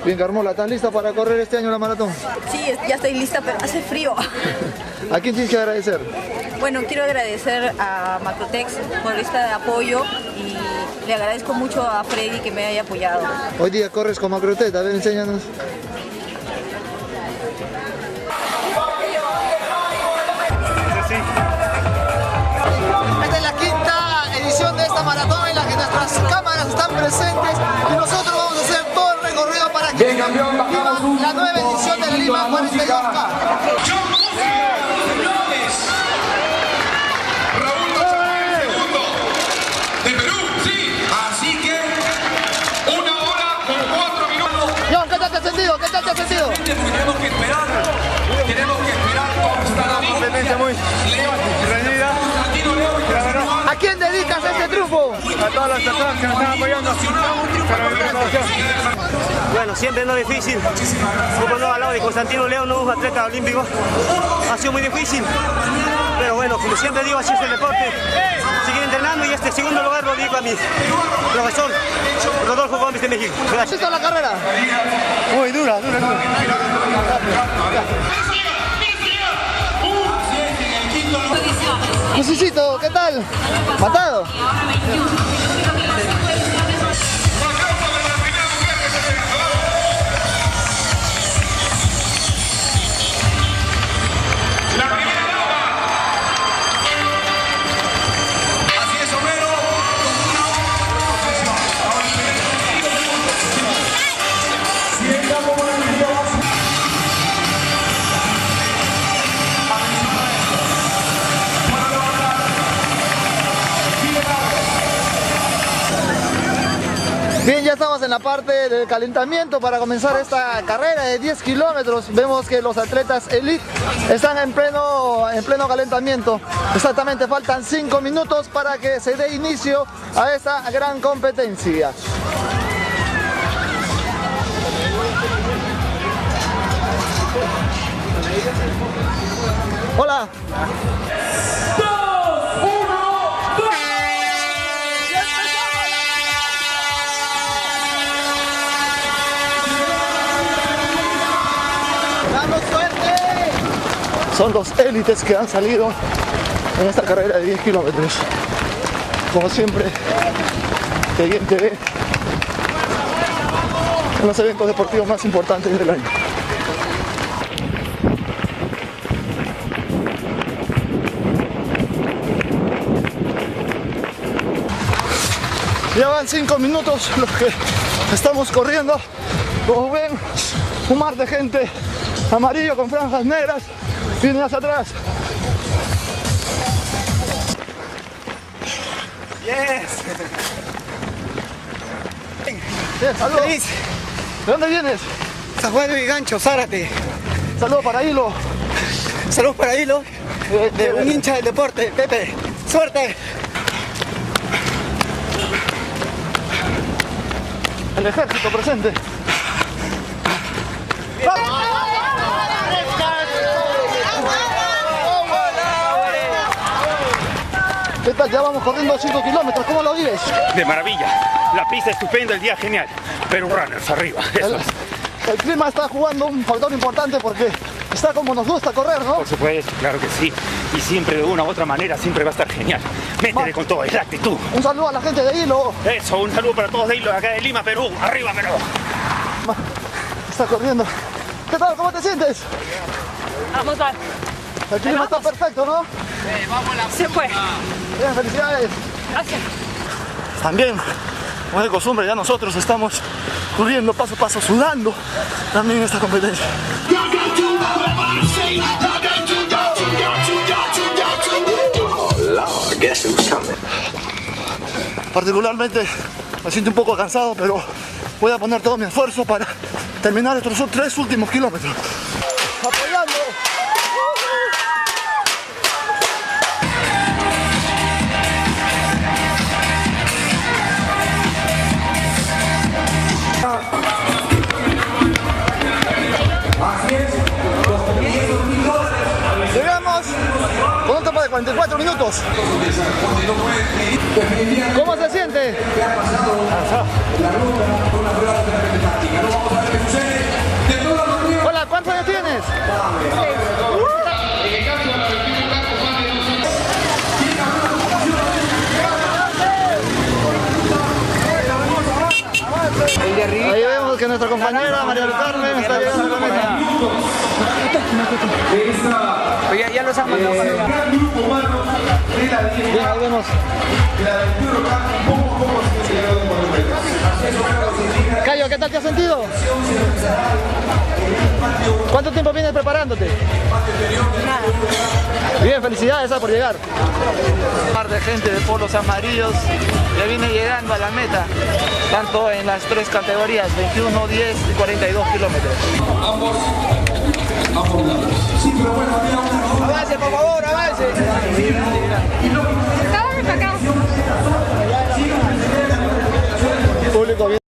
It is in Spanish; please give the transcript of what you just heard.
Bien, Carmola, ¿estás lista para correr este año la maratón? Sí, ya estoy lista, pero hace frío. ¿A quién tienes que agradecer? Bueno, quiero agradecer a Macrotex por este apoyo y le agradezco mucho a Freddy que me haya apoyado. Hoy día corres con Macrotex, a ver, enséñanos. Esta es la quinta edición de esta maratón en la que nuestras cámaras están presentes y nosotros vamos a hacer todo el recorrido para que viva la nueva edición del Lima 42K. ¿Qué tal te has sentido? Tenemos que esperar cómo está la competencia muy reñida. ¿A quién dedicas este triunfo? A todas las personas que nos están apoyando. Bueno, siempre no es difícil. Como al lado de Constantino León, un atleta olímpico. Ha sido muy difícil. Pero bueno, como siempre digo, así es el deporte. Seguir entrenando y este segundo lugar lo digo a mi profesor Rodolfo Gómez de México. Gracias. ¿Está la carrera? Muy dura. Josecito, ¿qué tal? ¿Matado? Bien, ya estamos en la parte del calentamiento para comenzar esta carrera de 10 kilómetros. Vemos que los atletas elite están en pleno calentamiento. Exactamente, faltan 5 minutos para que se dé inicio a esta gran competencia. Hola. Son los élites que han salido en esta carrera de 10 kilómetros. Como siempre, TVN TV, en los eventos deportivos más importantes del año. Ya van 5 minutos los que estamos corriendo. Como ven, un mar de gente amarillo con franjas negras viene hacia atrás. Yes. Bien, saludos. ¿De dónde vienes? San Juan de Gancho, Zárate. Saludos para Hilo. Saludos para Hilo, de un hincha del deporte, Pepe. ¡Suerte! El ejército presente. ¿Qué tal? Ya vamos corriendo 5 kilómetros. ¿Cómo lo vives? De maravilla. La pista estupenda, el día genial. Pero runners arriba. El clima está jugando un factor importante porque está como nos gusta correr, ¿no? Por supuesto, claro que sí. Y siempre de una u otra manera siempre va a estar genial. Métele con todo, es la actitud. Un saludo a la gente de Hilo. Eso, un saludo para todos de Hilo, acá de Lima, Perú. Arriba, Perú. Está corriendo. ¿Qué tal? ¿Cómo te sientes? Vamos a... El clima está perfecto, ¿no? Se fue. Bien, felicidades. Gracias. También, como de costumbre, ya nosotros estamos corriendo paso a paso, sudando también en esta competencia. Particularmente me siento un poco cansado, pero voy a poner todo mi esfuerzo para terminar estos 3 últimos kilómetros. Apoyando. Llegamos con un tope de 44 minutos. ¿Cómo se siente? Hola, ¿cuántos años tienes? Ahí vemos que nuestra compañera María del Carmen está llegando a la meta. Ya los han mandado. Bien, ahí vemos. Cayo, ¿qué tal te has sentido? ¿Cuánto tiempo vienes preparándote? Bien, felicidades por llegar. Un par de gente de polos amarillos ya viene llegando a la meta, tanto en las tres categorías, 21, 10 y 42 kilómetros. Avance, por favor, avance. Público bien.